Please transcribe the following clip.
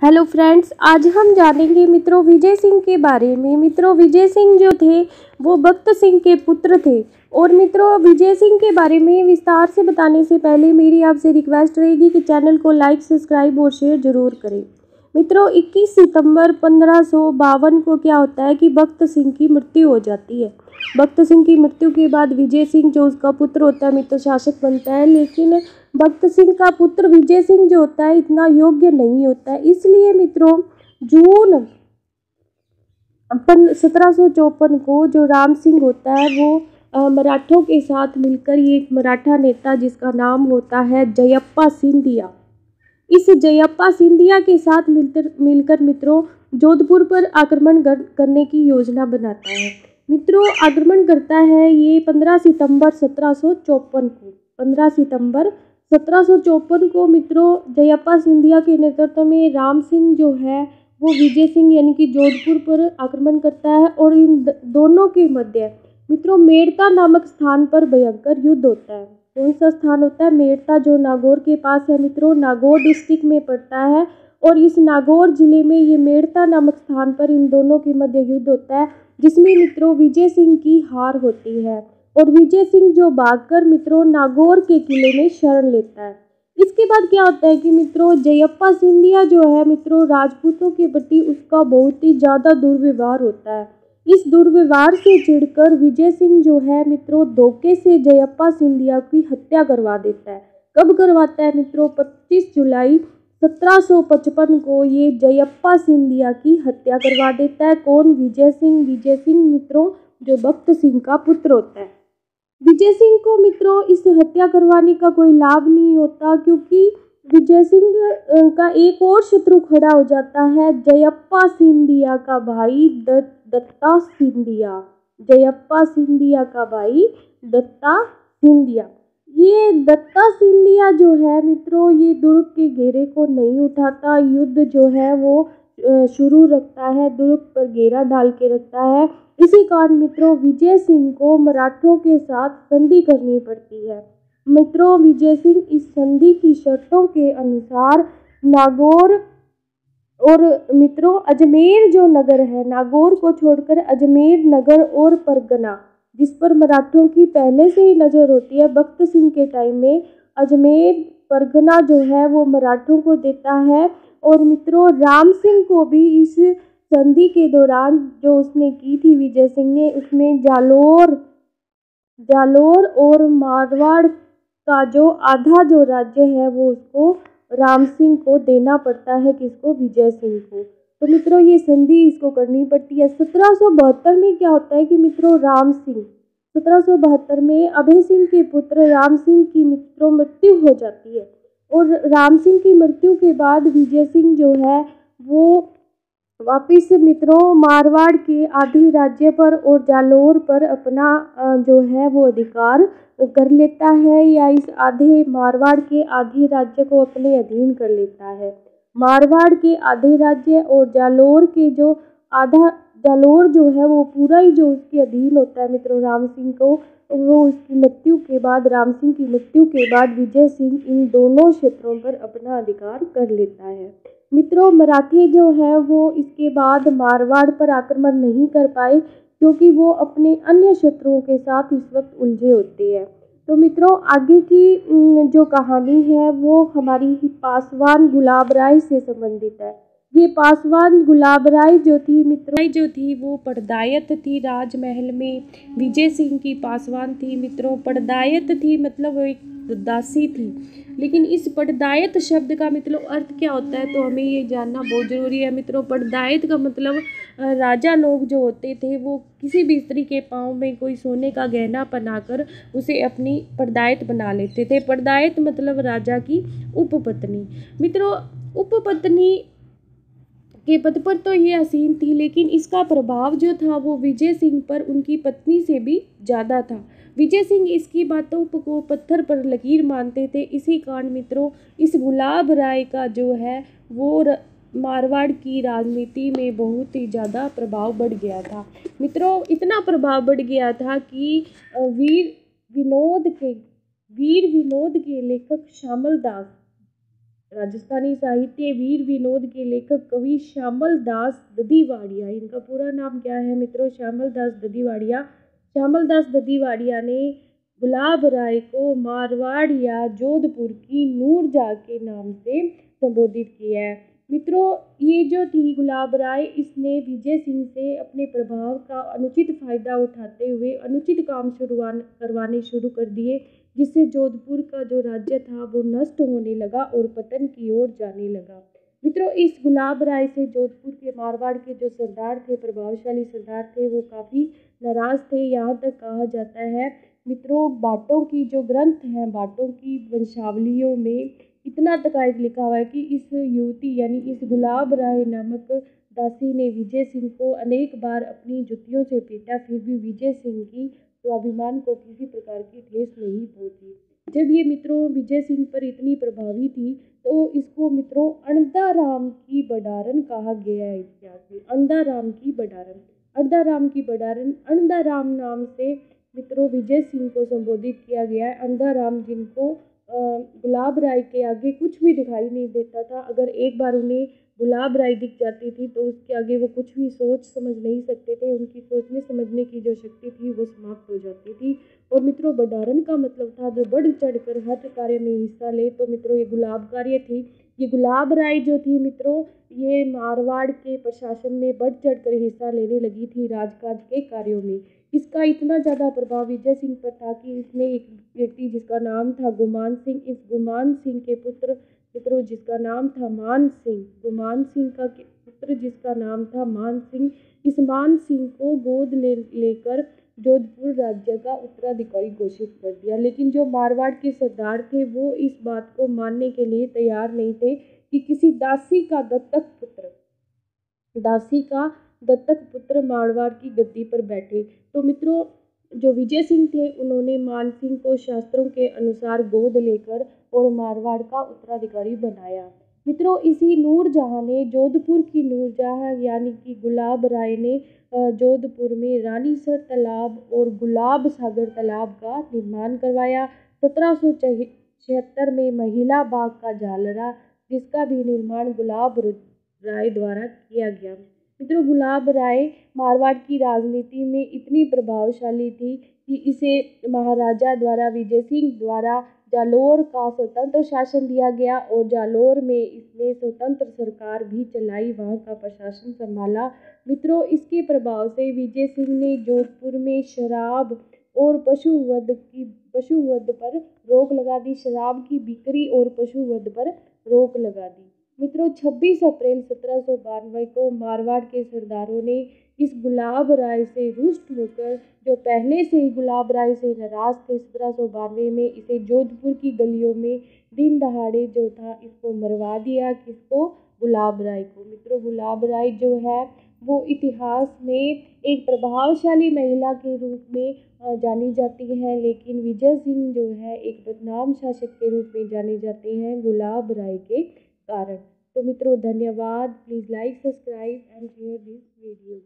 Hello friends, आज हम जानेंगे मित्रों विजय सिंह के बारे में। मित्रों विजय सिंह जो थे वो भगत सिंह के पुत्र थे। और मित्रों विजय सिंह के बारे में विस्तार से बताने से पहले मेरी आपसे रिक्वेस्ट रहेगी कि चैनल को लाइक, सब्सक्राइब और शेयर जरूर करें। मित्रों 21 सितंबर 1552 को क्या होता है कि भगत सिंह की मृत्यु हो जाती है। भगत सिंह की मृत्यु के बाद विजय सिंह जो उसका पुत्र होता है मित्र शासक बनता है। लेकिन भगत सिंह का पुत्र विजय सिंह जो होता है इतना योग्य नहीं होता है, इसलिए मित्रों जून 1754 को जो राम सिंह होता है वो मराठों के साथ मिलकर, ये एक मराठा नेता जिसका नाम होता है जयप्पा सिंधिया, इस जयप्पा सिंधिया के साथ मिलकर मित्रों जोधपुर पर आक्रमण करने की योजना बनाता है। मित्रों आक्रमण करता है ये 15 सितंबर 1754 को। 15 सितंबर 1754 को मित्रों जयप्पा सिंधिया के नेतृत्व में राम सिंह जो है वो विजय सिंह यानी कि जोधपुर पर आक्रमण करता है। और इन दोनों के मध्य मित्रों मेड़ता नामक स्थान पर भयंकर युद्ध होता है। कौन सा स्थान होता है? मेड़ता, जो नागौर के पास है मित्रों, नागौर डिस्ट्रिक्ट में पड़ता है। और इस नागौर जिले में ये मेड़ता नामक स्थान पर इन दोनों के मध्य युद्ध होता है, जिसमें मित्रों विजय सिंह की हार होती है। और विजय सिंह जो भागकर मित्रों नागौर के किले में शरण लेता है। इसके बाद क्या होता है कि मित्रों जयप्पा सिंधिया जो है मित्रों राजपूतों के प्रति उसका बहुत ही ज़्यादा दुर्व्यवहार होता है। इस दुर्व्यवहार से चिढ़कर विजय सिंह जो है मित्रों धोखे से जयप्पा सिंधिया की हत्या करवा देता है। कब करवाता है मित्रों? 25 जुलाई 1755 को ये जयप्पा सिंधिया की हत्या करवा देता है। कौन? विजय सिंह। विजय सिंह मित्रों जो भगत सिंह का पुत्र होता है। विजय सिंह को मित्रों इस हत्या करवाने का कोई लाभ नहीं होता, क्योंकि विजय सिंह का एक और शत्रु खड़ा हो जाता है, जयप्पा सिंधिया का भाई दत्ता सिंधिया। जयप्पा सिंधिया का भाई दत्ता सिंधिया। ये दत्ता सिंधिया जो है मित्रों ये दुर्ग के घेरे को नहीं उठाता, युद्ध जो है वो शुरू रखता है, दुर्ग पर घेरा डाल के रखता है। इसी कारण मित्रों विजय सिंह को मराठों के साथ संधि करनी पड़ती है। मित्रों विजय सिंह इस संधि की शर्तों के अनुसार नागौर और मित्रों अजमेर जो नगर है, नागौर को छोड़कर अजमेर नगर और परगना, जिस पर मराठों की पहले से ही नज़र होती है भगत सिंह के टाइम में, अजमेर परगना जो है वो मराठों को देता है। और मित्रों राम सिंह को भी इस संधि के दौरान जो उसने की थी विजय सिंह ने, उसमें जालोर और मारवाड़ का जो आधा जो राज्य है वो उसको राम सिंह को देना पड़ता है। किसको? विजय सिंह को। तो मित्रों ये संधि इसको करनी पड़ती है। 1772 में क्या होता है कि मित्रों राम सिंह 1772 में अभय सिंह के पुत्र राम सिंह की मित्रों मृत्यु हो जाती है। और राम सिंह की मृत्यु के बाद विजय सिंह जो है वो वापिस मित्रों मारवाड़ के आधे राज्य पर और जालोर पर अपना जो है वो अधिकार कर लेता है, या इस आधे मारवाड़ के आधे राज्य को अपने अधीन कर लेता है। मारवाड़ के आधे राज्य और जालोर के जो आधा, जालोर जो है वो पूरा ही जो उसके अधीन होता है मित्रों राम सिंह को। वो उसकी मृत्यु के बाद, राम सिंह की मृत्यु के बाद विजय सिंह इन दोनों क्षेत्रों पर अपना अधिकार कर लेता है। मित्रों मराठी जो है वो इसके बाद मारवाड़ पर आक्रमण नहीं कर पाए, क्योंकि वो अपने अन्य शत्रुओं के साथ इस वक्त उलझे होते हैं। तो मित्रों आगे की जो कहानी है वो हमारी पासवान गुलाब राय से संबंधित है। ये पासवान गुलाब राय जो थी मित्रों वो पड़दायत थी राजमहल में। विजय सिंह की पासवान थी मित्रों, पड़दायत थी मतलब वो एक दासी थी। लेकिन इस पड़दायत शब्द का मतलब अर्थ क्या होता है तो हमें ये जानना बहुत ज़रूरी है मित्रों। पड़दायत का मतलब राजा लोग जो होते थे वो किसी भी स्त्री के पाँव में कोई सोने का गहना पहनाकर उसे अपनी पड़दायत बना लेते थे। पड़दायत मतलब राजा की उपपत्नी। मित्रों उपपत्नी के पद पर तो ये आसीन थी, लेकिन इसका प्रभाव जो था वो विजय सिंह पर उनकी पत्नी से भी ज़्यादा था। विजय सिंह इसकी बातों को पत्थर पर लकीर मानते थे। इसी कारण मित्रों इस गुलाब राय का जो है वो मारवाड़ की राजनीति में बहुत ही ज़्यादा प्रभाव बढ़ गया था। मित्रों इतना प्रभाव बढ़ गया था कि वीर विनोद के लेखक श्यामल दास राजस्थानी साहित्य वीर विनोद के लेखक कवि श्यामल दास ददीवाड़िया, इनका पूरा नाम क्या है मित्रों? श्यामल दास ददीवाड़िया। श्यामल दास ददीवाड़िया ने गुलाब राय को मारवाड़ या जोधपुर की नूरजहाँ के नाम से संबोधित किया है। मित्रों, ये जो थी गुलाब राय, इसने विजय सिंह से अपने प्रभाव का अनुचित फायदा उठाते हुए अनुचित काम करवाने शुरू कर दिए, जिससे जोधपुर का जो राज्य था वो नष्ट होने लगा और पतन की ओर जाने लगा। मित्रों, इस गुलाब राय से जोधपुर के मारवाड़ के जो सरदार थे, प्रभावशाली सरदार थे, वो काफ़ी नाराज थे। यहाँ तक कहा जाता है मित्रों, बाटों की जो ग्रंथ हैं, बाटों की वंशावलियों में इतना तक लिखा हुआ है कि इस युवती यानी इस गुलाब राय नामक दासी ने विजय सिंह को अनेक बार अपनी जुतियों से पीटा, फिर भी विजय सिंह की स्वाभिमान को किसी प्रकार की ठेस नहीं पहुंची। जब ये मित्रों विजय सिंह पर इतनी प्रभावी थी तो इसको मित्रों अणदाराम की बडारन कहा गया है। इतिहास में अणदाराम की बडारन, अणदाराम की बडारन, अणदाराम नाम से मित्रों विजय सिंह को संबोधित किया गया है। अणदाराम जिनको गुलाब राय के आगे कुछ भी दिखाई नहीं देता था। अगर एक बार उन्हें गुलाब राय दिख जाती थी तो उसके आगे वो कुछ भी सोच समझ नहीं सकते थे। उनकी सोचने समझने की जो शक्ति थी वो समाप्त हो जाती थी। और मित्रों बडारन का मतलब था जो बढ़ चढ़ कर हर कार्य में हिस्सा ले। तो मित्रों ये गुलाब कार्य थी। ये गुलाब राय जो थी मित्रों, ये मारवाड़ के प्रशासन में बढ़ चढ़ कर हिस्सा लेने लगी थी राजकाज के कार्यों में। इसका इतना ज़्यादा प्रभाव विजय सिंह पर था कि इसने एक व्यक्ति जिसका नाम था गुमान सिंह, इस गुमान सिंह के पुत्र मित्रों जिसका नाम था मान सिंह, गुमान सिंह का पुत्र जिसका नाम था मान सिंह, इस मान सिंह को गोद लेकर जोधपुर राज्य का उत्तराधिकारी घोषित कर दिया। लेकिन जो मारवाड़ के सरदार थे वो इस बात को मानने के लिए तैयार नहीं थे कि किसी दासी का दत्तक पुत्र मारवाड़ की गद्दी पर बैठे। तो मित्रों जो विजय सिंह थे उन्होंने मान सिंह को शास्त्रों के अनुसार गोद लेकर और मारवाड़ का उत्तराधिकारी बनाया। मित्रों इसी नूरजहाँ ने जोधपुर की नूरजहाँ यानी कि गुलाब राय ने जोधपुर में रानीसर तालाब और गुलाब सागर तालाब का निर्माण करवाया। 1776 में महिला बाग का जालरा, जिसका भी निर्माण गुलाब राय द्वारा किया गया। मित्रों गुलाब राय मारवाड़ की राजनीति में इतनी प्रभावशाली थी कि इसे महाराजा द्वारा विजय सिंह द्वारा जालौर का स्वतंत्र शासन दिया गया और जालौर में इसने स्वतंत्र सरकार भी चलाई, वहाँ का प्रशासन संभाला। मित्रों इसके प्रभाव से विजय सिंह ने जोधपुर में शराब और पशुवध पर रोक लगा दी, शराब की बिक्री और पशुवध पर रोक लगा दी। मित्रों 26 अप्रैल 1792 को मारवाड़ के सरदारों ने इस गुलाब राय से रुष्ट होकर, जो पहले से ही गुलाब राय से नाराज थे, 1792 में इसे जोधपुर की गलियों में दिन दहाड़े जो था इसको मरवा दिया। किसको? गुलाब राय को। मित्रों गुलाब राय जो है वो इतिहास में एक प्रभावशाली महिला के रूप में जानी जाती है, लेकिन विजय सिंह जो है एक बदनाम शासक के रूप में जाने जाते हैं गुलाब राय के कारण। तो मित्रों धन्यवाद। Please like, subscribe and share this video.